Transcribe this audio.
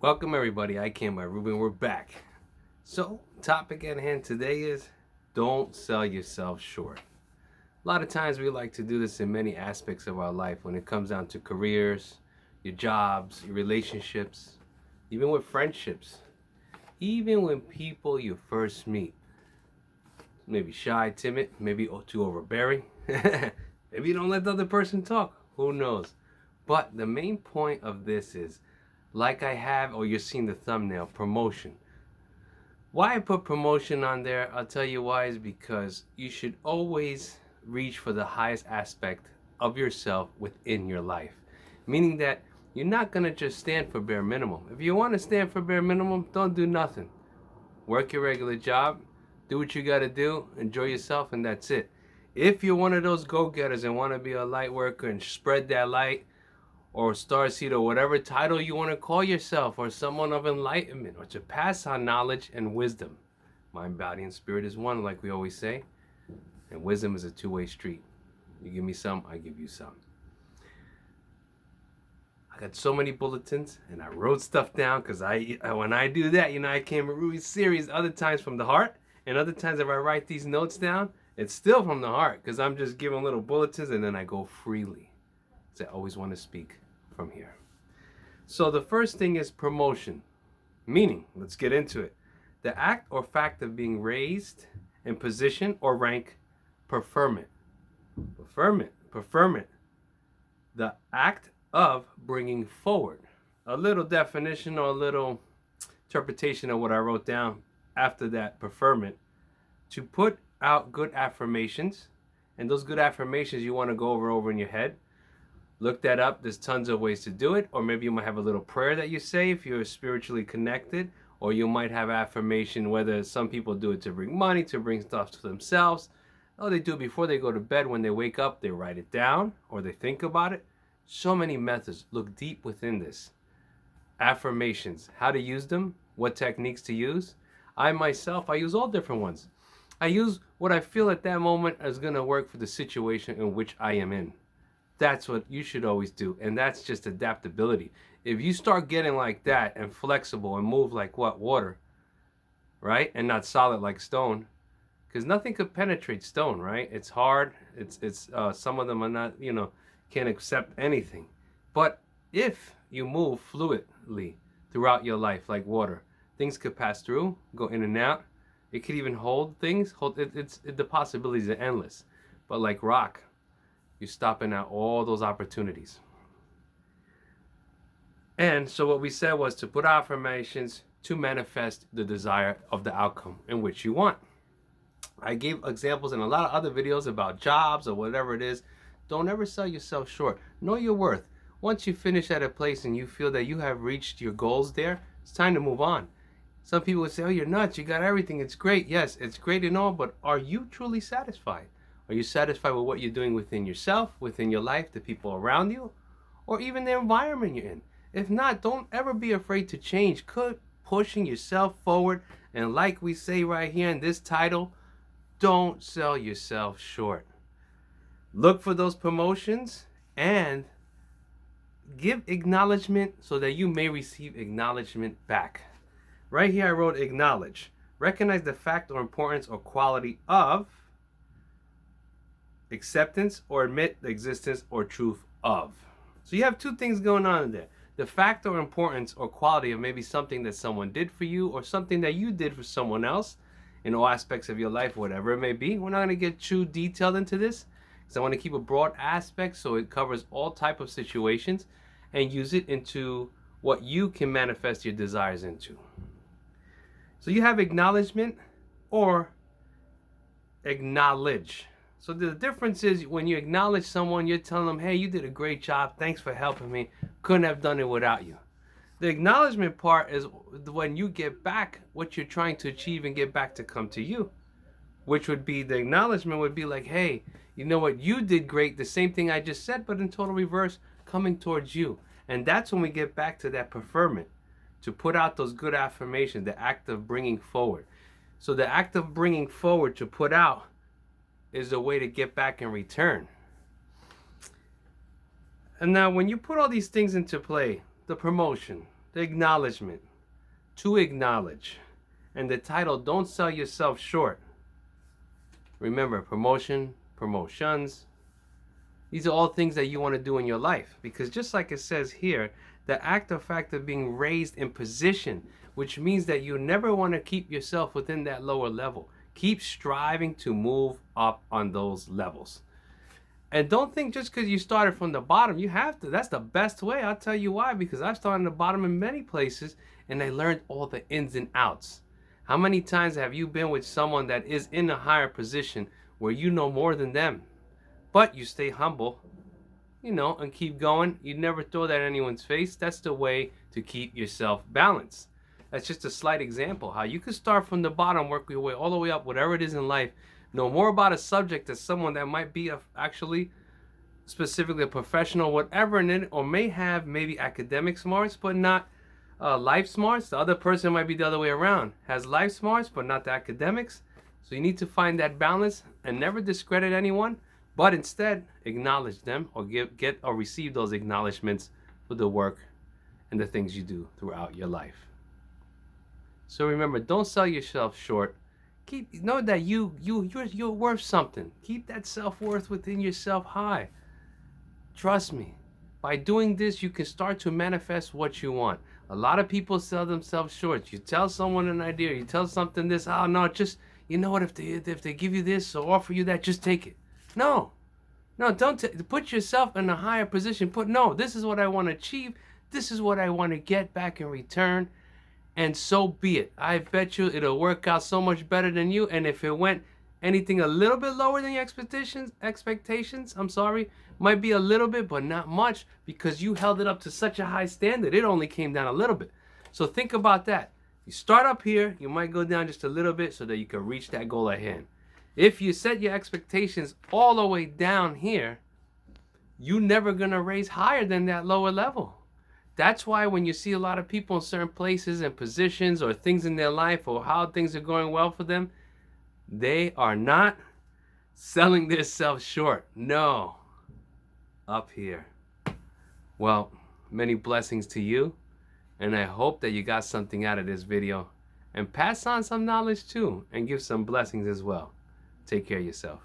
Welcome everybody, I Can by Rubey, and we're back. So, topic at hand today is don't sell yourself short. A lot of times we like to do this in many aspects of our life when it comes down to careers, your jobs, your relationships, even with friendships, even when people you first meet. Maybe shy, timid, maybe too overbearing. Maybe you don't let the other person talk. Who knows? But the main point of this is, like I have, or you're seeing the thumbnail, promotion. Why I put promotion on there, I'll tell you why, is because you should always reach for the highest aspect of yourself within your life. Meaning that you're not going to just stand for bare minimum. If you want to stand for bare minimum, don't do nothing. Work your regular job, do what you got to do, enjoy yourself, and that's it. If you're one of those go-getters and want to be a light worker and spread that light, or starseed, or whatever title you want to call yourself, or someone of enlightenment, or to pass on knowledge and wisdom. Mind, body, and spirit is one, like we always say, and wisdom is a two-way street. You give me some, I give you some. I got so many bulletins, and I wrote stuff down, because when I do that, I came a Rubey series other times from the heart, and other times if I write these notes down, it's still from the heart, because I'm just giving little bulletins, and then I go freely. I always want to speak from here. So the first thing is promotion. Meaning, let's get into it. The act or fact of being raised in position or rank, preferment. Preferment. The act of bringing forward. A little definition or a little interpretation of what I wrote down after that preferment. To put out good affirmations. And those good affirmations you want to go over in your head. Look that up. There's tons of ways to do it. Or maybe you might have a little prayer that you say if you're spiritually connected. Or you might have affirmation, whether some people do it to bring money, to bring stuff to themselves. Or they do it before they go to bed. When they wake up, they write it down or they think about it. So many methods. Look deep within this. Affirmations. How to use them. What techniques to use. I myself, I use all different ones. I use what I feel at that moment is going to work for the situation in which I am in. That's what you should always do. And that's just adaptability. If you start getting like that and flexible and move like what? Water, right? And not solid like stone. Because nothing could penetrate stone, right? It's hard. It's some of them are not, can't accept anything. But if you move fluidly throughout your life like water, things could pass through, go in and out. It could even hold things. The possibilities are endless. But like rock, you're stopping out all those opportunities. And so what we said was to put affirmations to manifest the desire of the outcome in which you want. I gave examples in a lot of other videos about jobs or whatever it is. Don't ever sell yourself short. Know your worth. Once you finish at a place and you feel that you have reached your goals there, it's time to move on. Some people would say, oh, you're nuts. You got everything. It's great. Yes, it's great and all, but are you truly satisfied? Are you satisfied with what you're doing within yourself, within your life, the people around you, or even the environment you're in? If not, don't ever be afraid to change. Keep pushing yourself forward. And like we say right here in this title, don't sell yourself short. Look for those promotions and give acknowledgement so that you may receive acknowledgement back. Right here I wrote acknowledge. Recognize the fact or importance or quality of acceptance or admit the existence or truth of. So you have two things going on in there. The fact or importance or quality of maybe something that someone did for you or something that you did for someone else in all aspects of your life, whatever it may be. We're not going to get too detailed into this because I want to keep a broad aspect so it covers all type of situations and use it into what you can manifest your desires into. So you have acknowledgement or acknowledge. So the difference is when you acknowledge someone, you're telling them, hey, you did a great job. Thanks for helping me. Couldn't have done it without you. The acknowledgement part is when you get back what you're trying to achieve and get back to come to you, which would be the acknowledgement would be like, hey, you know what? You did great. The same thing I just said, but in total reverse, coming towards you. And that's when we get back to that preferment, to put out those good affirmations, the act of bringing forward. So the act of bringing forward to put out is a way to get back in return. And now when you put all these things into play, the promotion, the acknowledgement. To acknowledge. And the title, Don't Sell Yourself Short. Remember, promotion, promotions. These are all things that you want to do in your life. Because just like it says here, the act or fact of being raised in position, which means that you never want to keep yourself within that lower level. Keep striving to move up on those levels. And don't think just because you started from the bottom, you have to. That's the best way. I'll tell you why. Because I've started at the bottom in many places and I learned all the ins and outs. How many times have you been with someone that is in a higher position where you know more than them? But you stay humble, and keep going. You never throw that in anyone's face. That's the way to keep yourself balanced. That's just a slight example how you can start from the bottom, work your way all the way up, whatever it is in life. Know more about a subject as someone that might be actually specifically a professional, whatever in it, or may have maybe academic smarts, but not life smarts. The other person might be the other way around. Has life smarts, but not the academics. So you need to find that balance and never discredit anyone, but instead acknowledge them or get or receive those acknowledgments for the work and the things you do throughout your life. So remember, don't sell yourself short. Know that you're worth something. Keep that self-worth within yourself high. Trust me. By doing this, you can start to manifest what you want. A lot of people sell themselves short. You tell someone an idea, you tell something this, oh no, just, you know what, if they give you this or offer you that, just take it. No, don't put yourself in a higher position. This is what I want to achieve. This is what I want to get back in return. And so be it. I bet you it'll work out so much better than you. And if it went anything a little bit lower than your expectations, might be a little bit, but not much, because you held it up to such a high standard. It only came down a little bit. So think about that. You start up here, you might go down just a little bit so that you can reach that goal at hand. If you set your expectations all the way down here, you're never going to raise higher than that lower level. That's why when you see a lot of people in certain places and positions or things in their life or how things are going well for them, they are not selling themselves short. No. Up here. Well, many blessings to you, and I hope that you got something out of this video, and pass on some knowledge too and give some blessings as well. Take care of yourself.